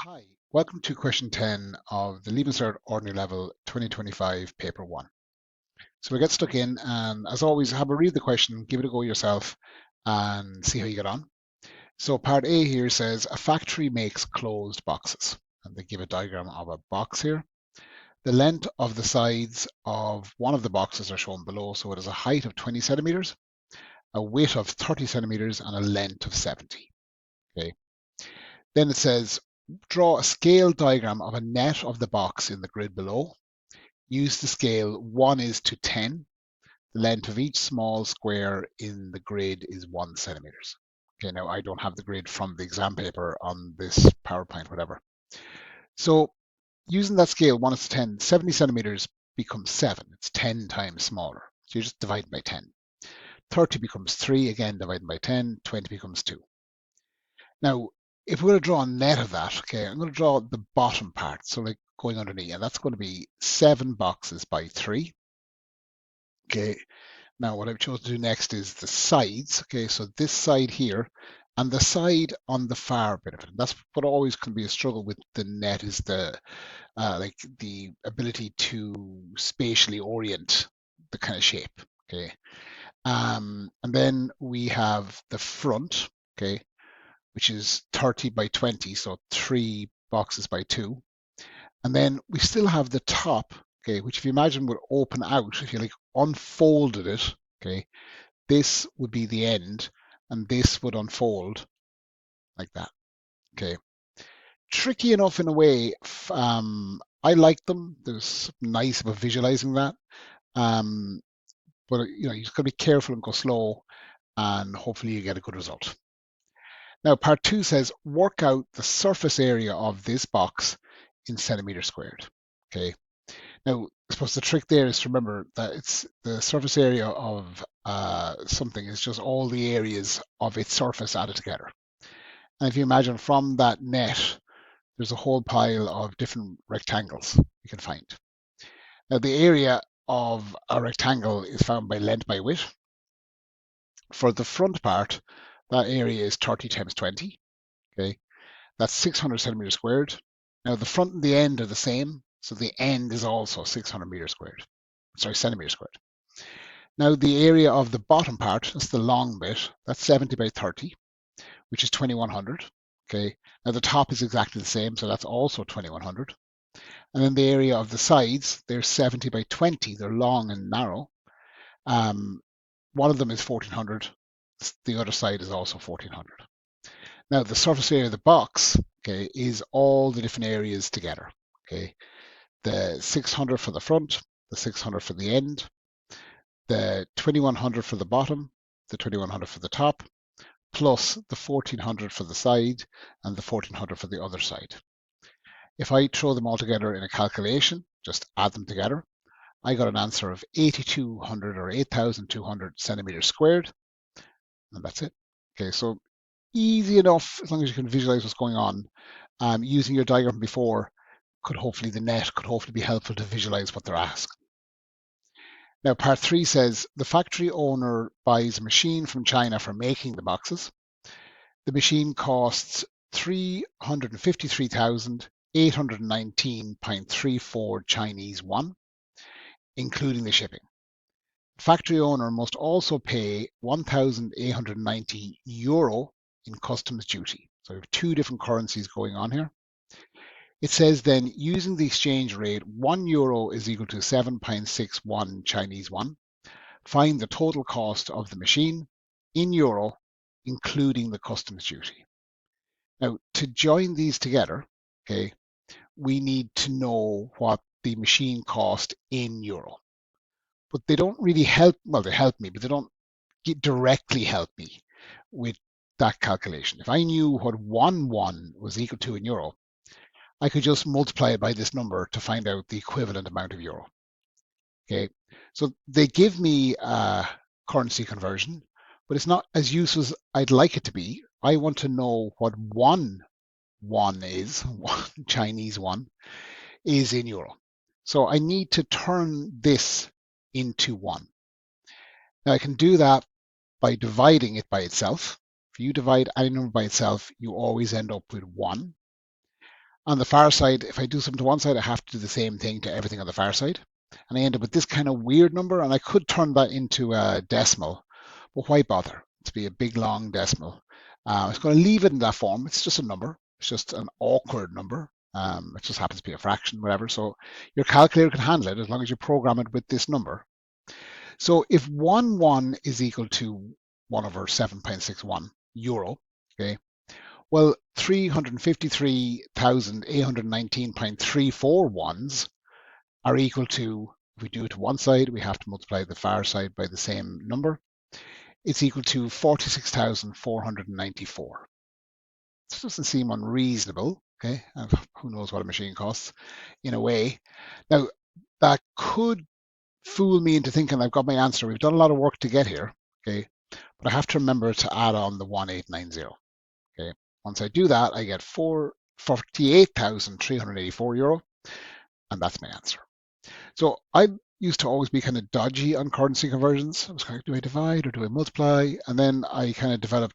Hi, welcome to question 10 of the Leaving Cert Ordinary Level 2025 Paper 1. So we'll get stuck in and as always, have a read of the question, give it a go yourself and see how you get on. So part A here says a factory makes closed boxes and they give a diagram of a box here. The length of the sides of one of the boxes are shown below. So it has a height of 20 centimeters, a width of 30 centimeters and a length of 70. Okay. Then it says draw a scale diagram of a net of the box in the grid below. Use the scale 1:10. The length of each small square in the grid is 1 centimeters. Okay, now I don't have the grid from the exam paper on this PowerPoint, whatever. So using that scale 1:10, 70 centimeters becomes 7. It's 10 times smaller. So you just divide by 10. 30 becomes 3, again divided by 10. 20 becomes 2. Now, if we're going to draw a net of that, okay, I'm going to draw the bottom part, so like going underneath, and that's going to be 7 boxes by 3. Okay, now what I've chosen to do next is the sides. Okay, so this side here and the side on the far bit of it. And that's what always can be a struggle with the net is the like the ability to spatially orient the kind of shape. Okay, and then we have the front. Okay, which is 30 by 20, so 3 boxes by 2. And then we still have the top, okay, which if you imagine would open out, if you like unfolded it, okay, this would be the end, and this would unfold like that, okay. Tricky enough in a way. I like them. There's something nice about visualizing that. Um, but you know, you just got to be careful and go slow, and hopefully you get a good result. Now, part 2 says work out the surface area of this box in centimeters squared. Okay. Now, I suppose the trick there is to remember that it's the surface area of something is just all the areas of its surface added together. And if you imagine from that net, there's a whole pile of different rectangles you can find. Now, the area of a rectangle is found by length by width. For the front part, that area is 30 times 20. Okay, that's 600 centimeters squared. Now, the front and the end are the same, so the end is also 600 meters squared. Sorry, centimeters squared. Now, the area of the bottom part, that's the long bit, that's 70 by 30, which is 2100. Okay, now the top is exactly the same, so that's also 2100. And then the area of the sides, they're 70 by 20, they're long and narrow. One of them is 1400, the other side is also 1400. Now, the surface area of the box, okay, is all the different areas together. Okay, the 600 for the front, the 600 for the end, the 2100 for the bottom, the 2100 for the top, plus the 1400 for the side and the 1400 for the other side. If I throw them all together in a calculation, just add them together, I got an answer of 8200 or 8200 centimeters squared, and that's it. Okay, so easy enough as long as you can visualize what's going on. Using your diagram before the net could hopefully be helpful to visualize what they're asked. Now, part 3 says the factory owner buys a machine from China for making the boxes. The machine costs 353,819.34 Chinese yuan, including the shipping. Factory owner must also pay 1,890 euro in customs duty. So we have 2 different currencies going on here. It says then using the exchange rate, 1 euro is equal to 7.61 Chinese yuan. Find the total cost of the machine in euro, including the customs duty. Now, to join these together, okay, we need to know what the machine cost in euro. But they don't really help, well, they help me, but they don't directly help me with that calculation. If I knew what 1 yuan was equal to in euro, I could just multiply it by this number to find out the equivalent amount of euro. Okay, so they give me a currency conversion, but it's not as useful as I'd like it to be. I want to know what 1 yuan is, one Chinese yuan, is in euro. So I need to turn this into 1. Now I can do that by dividing it by itself. If you divide any number by itself, you always end up with 1. On the far side, if I do something to one side, I have to do the same thing to everything on the far side. And I end up with this kind of weird number, and I could turn that into a decimal, but why bother to be a big long decimal? I was going to leave it in that form. It's just a number. It's just an awkward number. It just happens to be a fraction, whatever. So your calculator can handle it as long as you program it with this number. So if 1 is equal to 1 over 7.61 euro, okay, well, 353,819.34 ones are equal to, if we do it to one side, we have to multiply the far side by the same number. It's equal to 46,494. This doesn't seem unreasonable, okay? And who knows what a machine costs in a way. Now, that could fool me into thinking I've got my answer. We've done a lot of work to get here, okay? But I have to remember to add on the 1890, okay? Once I do that, I get 48,384 euro, and that's my answer. So I used to always be kind of dodgy on currency conversions. I was kind of, do I divide or do I multiply? And then I kind of I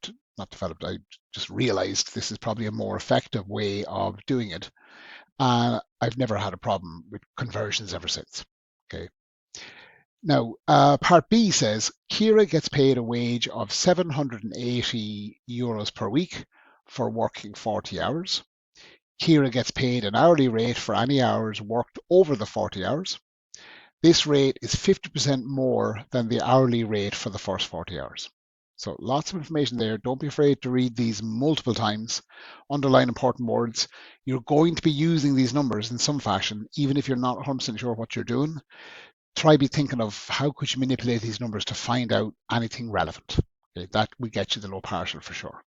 just realized this is probably a more effective way of doing it. And I've never had a problem with conversions ever since. Okay. Now, part B says Kira gets paid a wage of 780 euros per week for working 40 hours. Kira gets paid an hourly rate for any hours worked over the 40 hours. This rate is 50% more than the hourly rate for the first 40 hours. So lots of information there. Don't be afraid to read these multiple times. Underline important words. You're going to be using these numbers in some fashion, even if you're not 100% sure what you're doing. Try be thinking of how could you manipulate these numbers to find out anything relevant. Okay, that will get you the low partial for sure.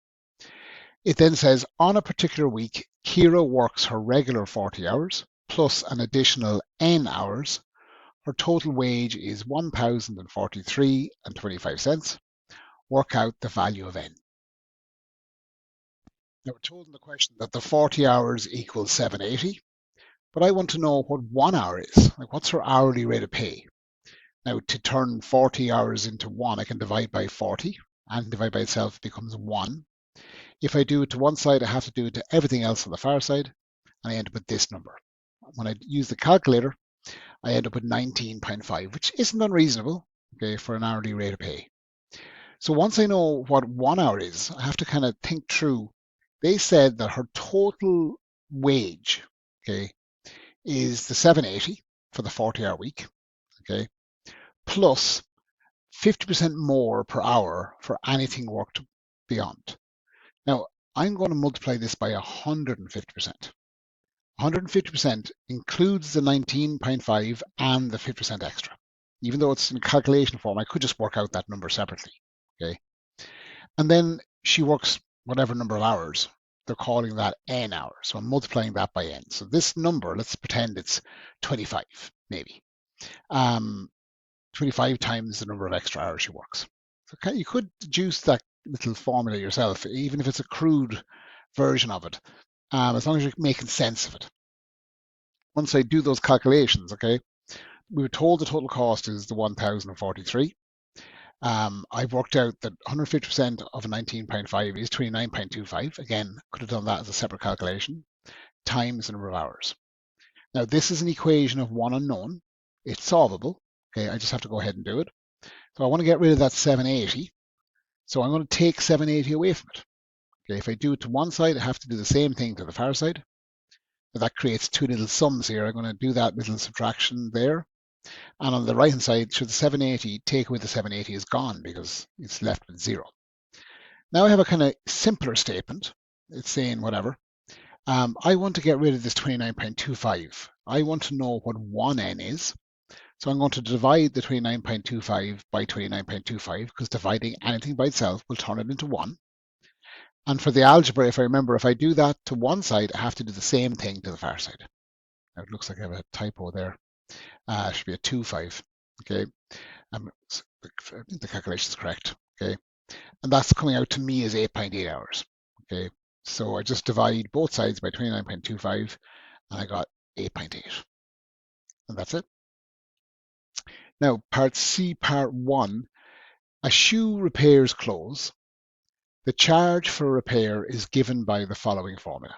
It then says, on a particular week, Kira works her regular 40 hours plus an additional N hours. Her total wage is 1,043.25. Work out the value of N. Now we're told in the question that the 40 hours equals 780, but I want to know what 1 hour is. Like, what's her hourly rate of pay? Now, to turn 40 hours into 1, I can divide by 40, and divide by itself becomes 1. If I do it to one side, I have to do it to everything else on the far side, and I end up with this number. When I use the calculator, I end up with 19.5, which isn't unreasonable, okay, for an hourly rate of pay. So once I know what 1 hour is, I have to kind of think through. They said that her total wage, okay, is the 780 for the 40-hour week, okay, plus 50% more per hour for anything worked beyond. Now, I'm going to multiply this by 150%. 150% includes the 19.5 and the 50% extra. Even though it's in calculation form, I could just work out that number separately, okay? And then she works whatever number of hours. They're calling that N hours. So I'm multiplying that by N. So this number, let's pretend it's 25, maybe. 25 times the number of extra hours she works. So you could deduce that little formula yourself, even if it's a crude version of it, as long as you're making sense of it. Once I do those calculations, okay, we were told the total cost is the 1,043. I've worked out that 150% of a 19.5 is 29.25. Again, could have done that as a separate calculation, times the number of hours. Now, this is an equation of one unknown. It's solvable. Okay, I just have to go ahead and do it. So I want to get rid of that 780. So I'm going to take 780 away from it. Okay, if I do it to one side, I have to do the same thing to the far side. But that creates two little sums here. I'm going to do that little subtraction there. And on the right-hand side, should the 780 take away the 780 is gone because it's left with 0. Now I have a kind of simpler statement. It's saying whatever. I want to get rid of this 29.25. I want to know what 1n is. So I'm going to divide the 29.25 by 29.25 because dividing anything by itself will turn it into 1. And for the algebra, if I remember, if I do that to one side, I have to do the same thing to the far side. Now it looks like I have a typo there. It should be a 2.5. Okay. I think the calculation is correct. Okay. And that's coming out to me as 8.8 hours. Okay. So I just divide both sides by 29.25 and I got 8.8. And that's it. Now, part C, part 1, a shoe repairs clothes. The charge for repair is given by the following formula.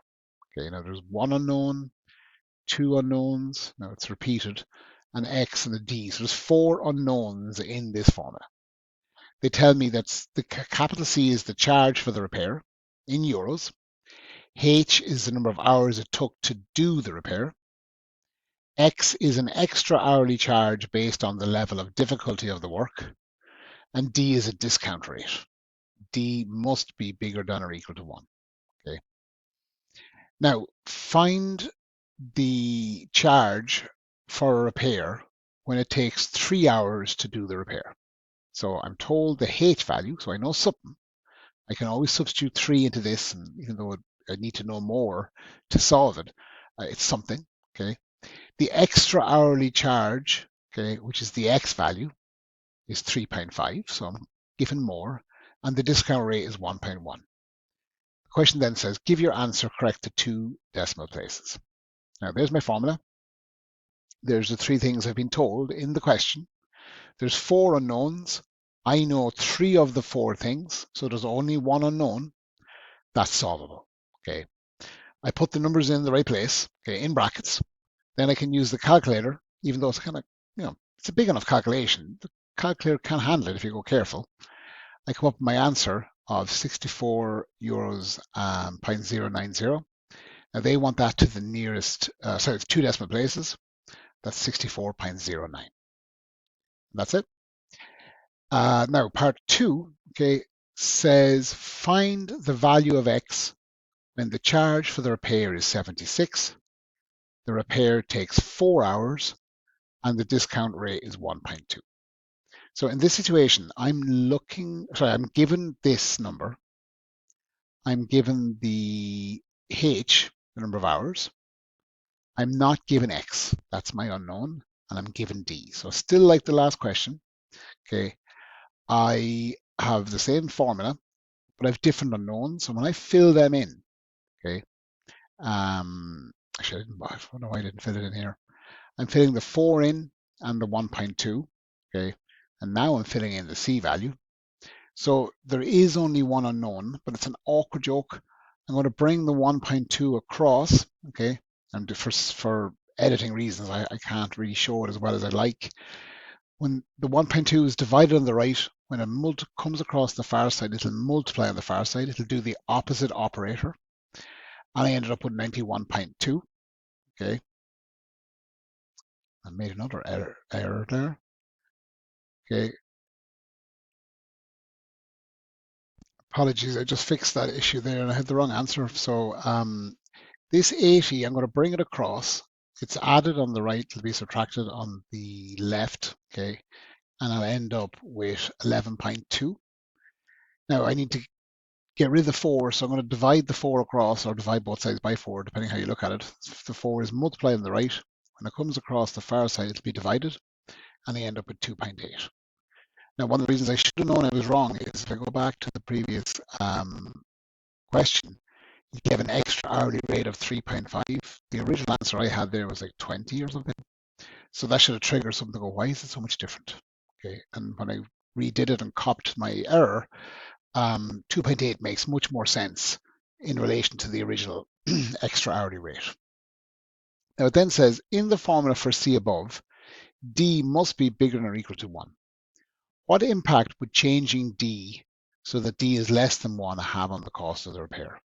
Okay, now there's one unknown, two unknowns, now it's repeated, an X and a D. So there's four unknowns in this formula. They tell me that the capital C is the charge for the repair in euros. H is the number of hours it took to do the repair. X is an extra hourly charge based on the level of difficulty of the work. And D is a discount rate. D must be bigger than or equal to 1. Okay. Now, find the charge for a repair when it takes 3 hours to do the repair. So I'm told the H value, so I know something. I can always substitute 3 into this, and even though I need to know more to solve it, it's something. Okay. The extra hourly charge, okay, which is the X value, is £3.5, so I'm given more, and the discount rate is £1.1. The question then says, give your answer correct to 2 decimal places. Now, there's my formula. There's the 3 things I've been told in the question. There's 4 unknowns. I know 3 of the 4 things, so there's only 1 unknown. That's solvable. Okay. I put the numbers in the right place, okay, in brackets. Then I can use the calculator, even though it's kind of, it's a big enough calculation. The calculator can handle it if you go careful. I come up with my answer of 64 euros 0.090. Now they want that to the nearest, it's 2 decimal places. That's 64.09. That's it. Now part 2, okay, says find the value of X when the charge for the repair is 76. The repair takes 4 hours and the discount rate is 1.2. So in this situation, I'm given this number. I'm given the H, the number of hours. I'm not given X, that's my unknown, and I'm given D. So still like the last question, okay, I have the same formula, but I have different unknowns. So when I fill them in, okay, actually, I don't know why I didn't fill it in here. I'm filling the 4 in and the 1.2, okay, and now I'm filling in the C value. So there is only one unknown, but it's an awkward joke. I'm going to bring the 1.2 across, okay, and for editing reasons, I can't really show it as well as I'd like. When the 1.2 is divided on the right, when a comes across the far side, it'll multiply on the far side. It'll do the opposite operator. And I ended up with 91.2, okay. I made another error there, okay. Apologies, I just fixed that issue there and I had the wrong answer. So this 80, I'm going to bring it across. It's added on the right, it'll be subtracted on the left, okay? And I'll end up with 11.2. Now I need to get rid of the 4, so I'm going to divide the 4 across, or divide both sides by 4, depending how you look at it. If the 4 is multiplied on the right, when it comes across the far side, it'll be divided, and I end up with 2.8. Now, one of the reasons I should have known I was wrong is if I go back to the previous question, you gave an extra hourly rate of 3.5. The original answer I had there was like 20 or something. So that should have triggered something to go, why is it so much different? Okay, and when I redid it and copied my error, 2.8 makes much more sense in relation to the original extra hourly rate. Now it then says, in the formula for C above, D must be bigger than or equal to 1. What impact would changing D so that D is less than 1 have on the cost of the repair?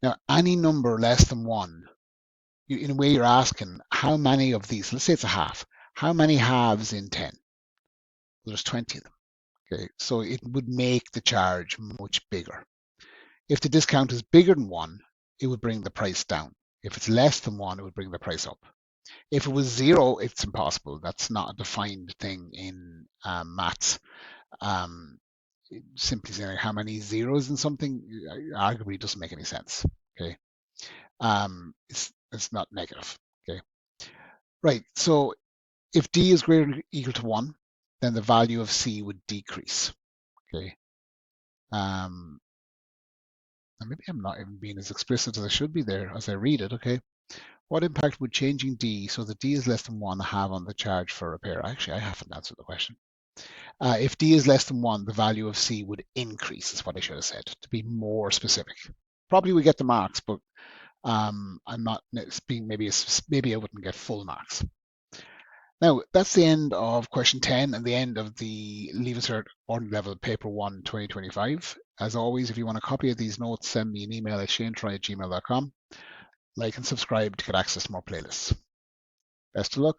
Now, any number less than 1, in a way you're asking how many of these, let's say it's a half, how many halves in 10? Well, there's 20 of them. Okay, so it would make the charge much bigger. If the discount is bigger than 1, it would bring the price down. If it's less than 1, it would bring the price up. If it was 0, it's impossible. That's not a defined thing in maths. Simply saying how many zeros in something arguably doesn't make any sense. Okay, it's not negative. Okay, right. So if D is greater than or equal to 1, then the value of C would decrease. Okay. And maybe I'm not even being as explicit as I should be there as I read it. Okay. What impact would changing D so that D is less than 1 have on the charge for repair? Actually, I haven't answered the question. If D is less than 1, the value of C would increase, is what I should have said, to be more specific. Probably we get the marks, but I'm not being maybe I wouldn't get full marks. Now, that's the end of question 10 and the end of the Leaving Cert Ordinary Level Paper 1 2025. As always, if you want a copy of these notes, send me an email at shanetroy@gmail.com. Like and subscribe to get access to more playlists. Best of luck.